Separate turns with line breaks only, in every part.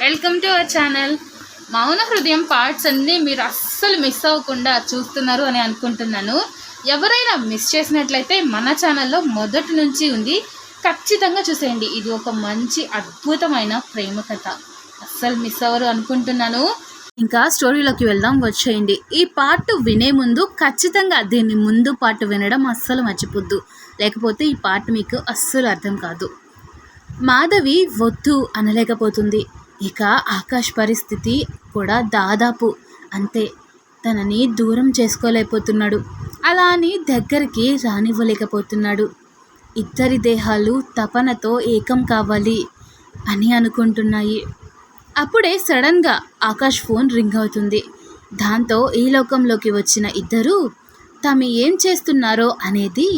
Welcome to our channel. మౌన హృదయం parts అన్నీ మీరు అస్సలు మిస్ అవ్వకుండా చూస్తున్నారు అని అనుకుంటున్నాను. ఎవరైనా మిస్ చేసినట్లయితే మన ఛానల్లో మొదటి నుంచి ఉంది, ఖచ్చితంగా చూసేయండి. ఇది ఒక మంచి అద్భుతమైన ప్రేమ కథ, అస్సలు మిస్ అవ్వరు అనుకుంటున్నాను. ఇంకా స్టోరీలోకి వెళ్దాం, వచ్చేయండి. ఈ పార్ట్ వినే ముందు ఖచ్చితంగా దీన్ని ముందు పార్ట్ వినడం అస్సలు మర్చిపోద్దు, లేకపోతే ఈ పార్ట్ మీకు అస్సలు అర్థం కాదు. మాధవి వద్దు అనలేకపోతుంది. ఇక ఆకాష్ పరిస్థితి కూడా దాదాపు అంతే. తనని దూరం చేసుకోలేకపోతున్నాడు, అలా అని దగ్గరికి రానివ్వలేకపోతున్నాడు. ఇద్దరి దేహాలు తపనతో ఏకం కావాలి అని అనుకుంటున్నాయి. అప్పుడే సడన్గా ఆకాష్ ఫోన్ రింగ్ అవుతుంది. దాంతో ఈ లోకంలోకి వచ్చిన ఇద్దరు తాము ఏం చేస్తున్నారో అనేది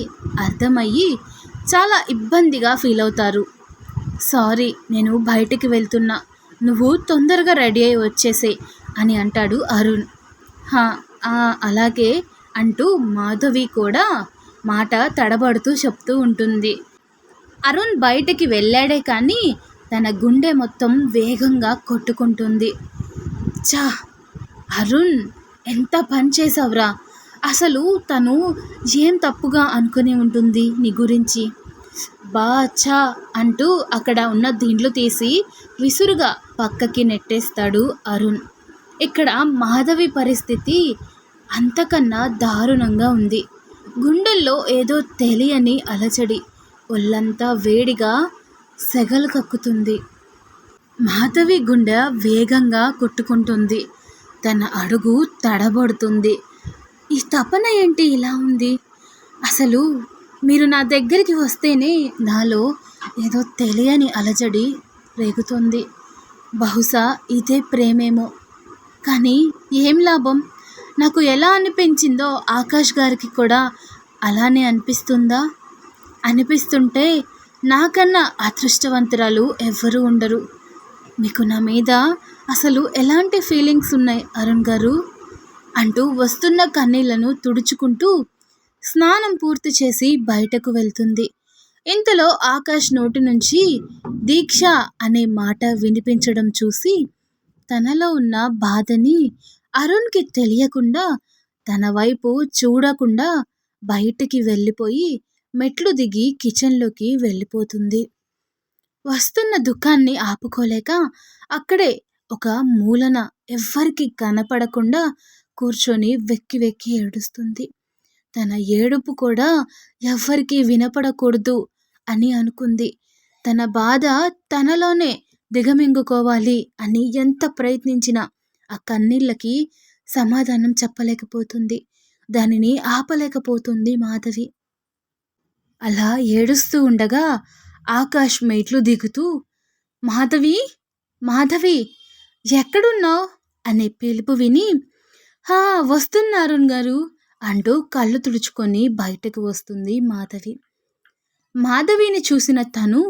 అర్థమయ్యి చాలా ఇబ్బందిగా ఫీల్ అవుతారు. సారీ, నేను బయటికి వెళ్తున్నా, నువ్వు తొందరగా రెడీ అయి వచ్చేసే అని అంటాడు అరుణ్. అలాగే అంటూ మాధవి కూడా మాట తడబడుతూ చెప్తూ ఉంటుంది. అరుణ్ బయటికి వెళ్ళాడే కానీ తన గుండె మొత్తం వేగంగా కొట్టుకుంటుంది. చా, అరుణ్ ఎంత పని చేసావురా, అసలు తను ఏం తప్పుగా అనుకుని ఉంటుంది నీ గురించి. బాచా అంటూ అక్కడ ఉన్న దిండ్లు తీసి విసురుగా పక్కకి నెట్టేస్తాడు అరుణ్. ఇక్కడ మాధవి పరిస్థితి అంతకన్నా దారుణంగా ఉంది. గుండెల్లో ఏదో తెలియని అలచడి, ఒళ్ళంతా వేడిగా సెగలు కక్కుతుంది. మాధవి గుండె వేగంగా కొట్టుకుంటుంది, తన అడుగు తడబడుతుంది. ఈ తపన ఏంటి ఇలా ఉంది? అసలు మీరు నా దగ్గరికి వస్తేనే నాలో ఏదో తెలియని అలజడి రేగుతుంది. బహుశా ఇదే ప్రేమేమో, కానీ ఏం లాభం? నాకు ఎలా అనిపించిందో ఆకాష్ గారికి కూడా అలానే అనిపిస్తుందా? అనిపిస్తుంటే నాకన్నా అదృష్టవంతురాలు ఎవ్వరూ ఉండరు. మీకు నా మీద అసలు ఎలాంటి ఫీలింగ్స్ ఉన్నాయి అరుణ్ గారు అంటూ వస్తున్న కన్నీళ్లను తుడుచుకుంటూ స్నానం పూర్తి చేసి బయటకు వెళ్తుంది. ఇంతలో ఆకాష్ నోటి నుంచి దీక్ష అనే మాట వినిపించడం చూసి తనలో ఉన్న బాధని అరుణ్కి తెలియకుండా తన వైపు చూడకుండా బయటికి వెళ్ళిపోయి మెట్లు దిగి కిచెన్లోకి వెళ్ళిపోతుంది. వస్తున్న దుఃఖాన్ని ఆపుకోలేక అక్కడే ఒక మూలన ఎవ్వరికి కనపడకుండా కూర్చొని వెక్కి వెక్కి ఏడుస్తుంది. తన ఏడుపు కూడా ఎవ్వరికీ వినపడకూడదు అని అనుకుంది. తన బాధ తనలోనే దిగమింగుకోవాలి అని ఎంత ప్రయత్నించినా ఆ కన్నీళ్ళకి సమాధానం చెప్పలేకపోతుంది, దానిని ఆపలేకపోతుంది మాధవి. అలా ఏడుస్తూ ఉండగా ఆకాష్ మెట్లు దిగుతూ మాధవి, మాధవి ఎక్కడున్నావు అనే పిలుపు విని వస్తున్నా అరుణ్ గారు అంటూ కళ్ళు తుడుచుకొని బయటకు వస్తుంది మాధవి. మాధవిని చూసిన తను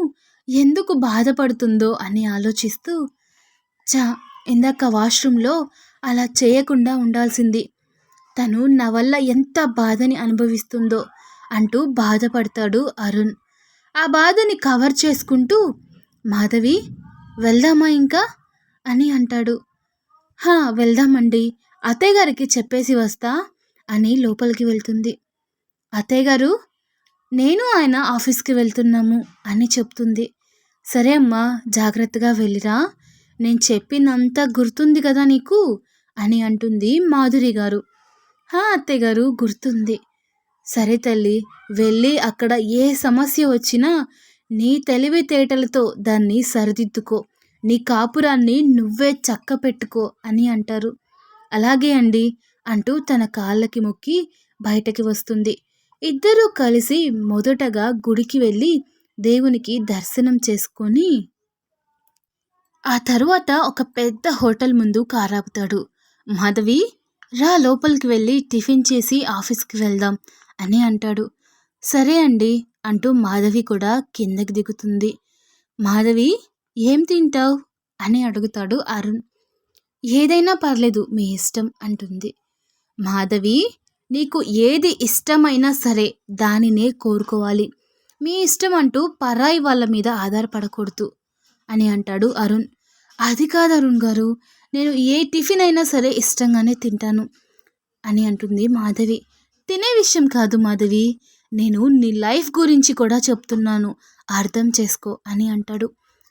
ఎందుకు బాధపడుతుందో అని ఆలోచిస్తూ ఇందాక వాష్రూమ్లో అలా చేయకుండా ఉండాల్సింది, తను నా వల్ల ఎంత బాధని అనుభవిస్తుందో అంటూ బాధపడతాడు అరుణ్. ఆ బాధని కవర్ చేసుకుంటూ మాధవి వెళ్దామా ఇంకా అని అంటాడు. వెళ్దామండి, అత్తయ్య గారికి చెప్పేసి వస్తా అని లోపలికి వెళ్తుంది. అత్తయ్య గారు, నేను ఆయన ఆఫీస్కి వెళ్తున్నాము అని చెప్తుంది. సరే అమ్మా, జాగ్రత్తగా వెళ్ళిరా, నేను చెప్పిందంతా గుర్తుంది కదా నీకు అని అంటుంది మాధురి గారు. అత్తయ్య గారు, గుర్తుంది. సరే తల్లి, వెళ్ళి అక్కడ ఏ సమస్య వచ్చినా నీ తెలివితేటలతో దాన్ని సరిదిద్దుకో, నీ కాపురాన్ని నువ్వే చక్క పెట్టుకో అని అంటారు. అలాగే అండి అంటూ తన కాళ్ళకి మొక్కి బయటకి వస్తుంది. ఇద్దరూ కలిసి మొదటగా గుడికి వెళ్ళి దేవునికి దర్శనం చేసుకొని ఆ తరువాత ఒక పెద్ద హోటల్ ముందు కారాపుతాడు. మాధవి, రా లోపలికి వెళ్ళి టిఫిన్ చేసి ఆఫీస్కి వెళ్దాం అని అంటాడు. సరే అండి అంటూ మాధవి కూడా కిందకి దిగుతుంది. మాధవి, ఏం తింటావు అని అడుగుతాడు అరుణ్. ఏదైనా పర్లేదు, మీ ఇష్టం అంటుంది. మాధవి, నీకు ఏది ఇష్టమైనా సరే దానినే కోరుకోవాలి, మీ ఇష్టం అంటూ పరాయి వాళ్ళ మీద ఆధారపడకూడదు అని అంటాడు అరుణ్. అది కాదు అరుణ్ గారు, నేను ఏ టిఫిన్ అయినా సరే ఇష్టంగానే తింటాను అని అంటుంది మాధవి. తినే విషయం కాదు మాధవి, నేను నీ లైఫ్ గురించి కూడా చెప్తున్నాను, అర్థం చేసుకో అని అంటాడు.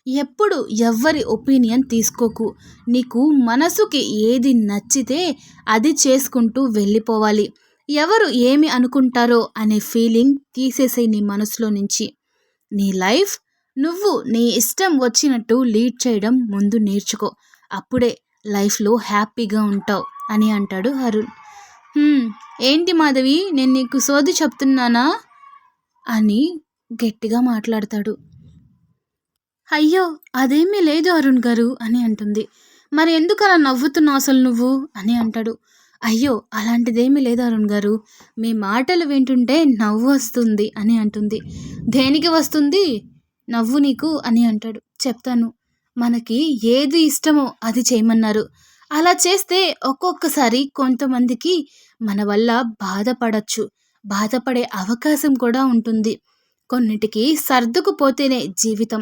ఎప్పుడు ఎవ్వరి ఒపీనియన్ తీసుకోకు, నీకు మనసుకి ఏది నచ్చితే అది చేసుకుంటూ వెళ్ళిపోవాలి. ఎవరు ఏమి అనుకుంటారో అనే ఫీలింగ్ తీసేసే నీ మనసులో నుంచి. నీ లైఫ్ నువ్వు నీ ఇష్టం వచ్చినట్టు లీడ్ చేయడం ముందు నేర్చుకో, అప్పుడే లైఫ్లో హ్యాపీగా ఉంటావు అని అంటాడు అరుణ్. ఏంటి మాధవి, నేను నీకు సోది చెప్తున్నానా అని గట్టిగా మాట్లాడతాడు. అయ్యో అదేమీ లేదు అరుణ్ గారు అని అంటుంది. మరి ఎందుకు అలా నవ్వుతున్నావు అసలు నువ్వు అని అంటాడు. అయ్యో అలాంటిదేమీ లేదు అరుణ్ గారు, మీ మాటలు వింటుంటే నవ్వు వస్తుంది అని అంటుంది. దేనికి వస్తుంది నవ్వు నీకు అని అంటాడు. చెప్తాను, మనకి ఏది ఇష్టమో అది చేయమన్నారు. అలా చేస్తే ఒక్కొక్కసారి కొంతమందికి మన వల్ల బాధపడే అవకాశం కూడా ఉంటుంది. కొన్నిటికి సర్దుకుపోతేనే జీవితం.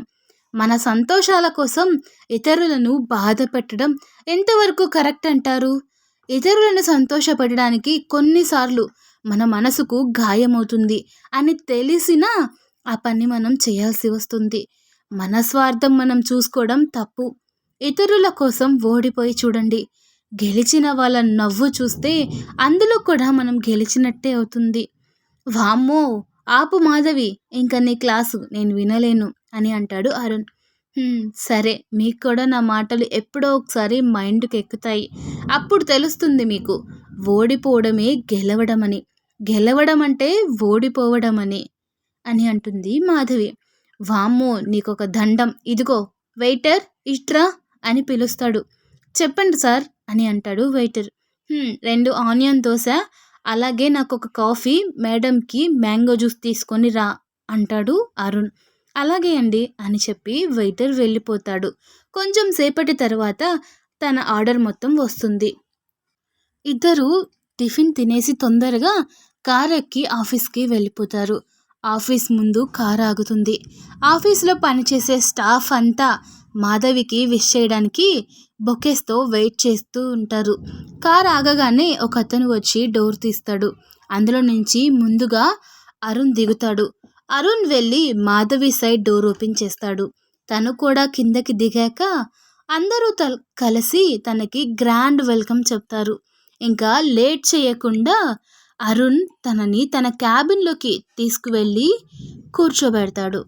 మన సంతోషాల కోసం ఇతరులను బాధ పెట్టడం ఎంతవరకు కరెక్ట్ అంటారు? ఇతరులను సంతోషపెట్టడానికి కొన్నిసార్లు మన మనసుకు గాయమవుతుంది అని తెలిసినా ఆ పని మనం చేయాల్సి వస్తుంది. మన స్వార్థం మనం చూసుకోవడం తప్పు. ఇతరుల కోసం ఓడిపోయి చూడండి, గెలిచిన వాళ్ళ నవ్వు చూస్తే అందులో కూడా మనం గెలిచినట్టే అవుతుంది. వామ్మో ఆపు మాధవి, ఇంకా నీ క్లాసు నేను వినలేను అని అంటాడు అరుణ్. సరే, మీకు కూడా నా మాటలు ఎప్పుడో ఒకసారి మైండ్కి ఎక్కుతాయి, అప్పుడు తెలుస్తుంది మీకు ఓడిపోవడమే గెలవడమని, గెలవడం అంటే ఓడిపోవడమని అని అంటుంది మాధవి. వామ్మో నీకొక దండం, ఇదిగో వెయిటర్ ఇట్రా అని పిలుస్తాడు. చెప్పండి సార్ అని అంటాడు వెయిటర్. 2 ఆనియన్ దోశ, అలాగే నాకు ఒక కాఫీ, మేడంకి మ్యాంగో జ్యూస్ తీసుకొని రా అంటాడు అరుణ్. అలాగే అండి అని చెప్పి వెయిటర్ వెళ్ళిపోతాడు. కొంచెం సేపటి తర్వాత తన ఆర్డర్ మొత్తం వస్తుంది. ఇద్దరు టిఫిన్ తినేసి తొందరగా కార్ ఎక్కి ఆఫీస్కి వెళ్ళిపోతారు. ఆఫీస్ ముందు కార్ ఆగుతుంది. ఆఫీస్లో పనిచేసే స్టాఫ్ అంతా మాధవికి విష్ చేయడానికి బొకేస్తో వెయిట్ చేస్తూ ఉంటారు. కార్ ఆగగానే ఒక అతను వచ్చి డోర్ తీస్తాడు. అందులో నుంచి ముందుగా అరుణ్ దిగుతాడు. అరుణ్ వెళ్ళి మాధవి సైడ్ డోర్ ఓపెన్ చేస్తాడు. తను కూడా కిందకి దిగాక అందరూ కలిసి తనకి గ్రాండ్ వెల్కమ్ చెప్తారు. ఇంకా లేట్ చేయకుండా అరుణ్ తనని తన క్యాబిన్లోకి తీసుకువెళ్ళి కూర్చోబెడతాడు.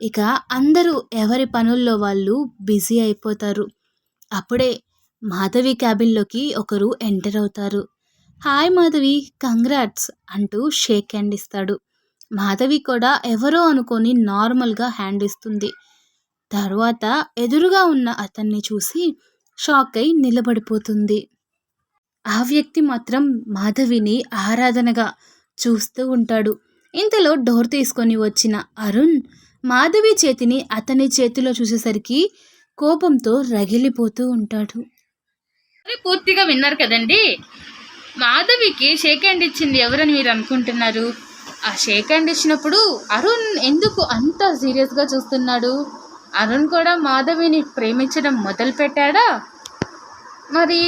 ఇక అందరూ ఎవరి పనుల్లో వాళ్ళు బిజీ అయిపోతారు. అప్పుడే మాధవి క్యాబిన్లోకి ఒకరు ఎంటర్ అవుతారు. హాయ్ మాధవి, కంగ్రాట్స్ అంటూ షేక్ హ్యాండ్ ఇస్తాడు. మాధవి కూడా ఎవరో అనుకొని నార్మల్గా హ్యాండ్ ఇస్తుంది. తర్వాత ఎదురుగా ఉన్న అతన్ని చూసి షాక్ అయి నిలబడిపోతుంది. ఆ వ్యక్తి మాత్రం మాధవిని ఆరాధనగా చూస్తూ ఉంటాడు. ఇంతలో డోర్ తీసుకొని వచ్చిన అరుణ్ మాధవి చేతిని అతని చేతిలో చూసేసరికి కోపంతో రగిలిపోతూ ఉంటాడు. పూర్తిగా విన్నారు కదండి. మాధవికి షేక్ హ్యాండ్ ఇచ్చింది ఎవరని మీరు అనుకుంటున్నారు? ఆ షేక్ హ్యాండ్ ఇచ్చినప్పుడు అరుణ్ ఎందుకు అంత సీరియస్గా చూస్తున్నాడు? అరుణ్ కూడా మాధవిని ప్రేమించడం మొదలు పెట్టాడా? మరి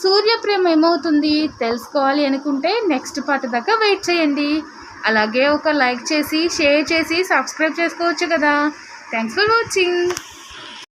సూర్య ప్రేమ ఏమవుతుంది తెలుసుకోవాలి అనుకుంటే నెక్స్ట్ పార్ట్ దాకా వెయిట్ చేయండి. అలాగే ఒక లైక్ చేసి, షేర్ చేసి, సబ్స్క్రైబ్ చేసుకోవచ్చు కదా. Thanks for watching.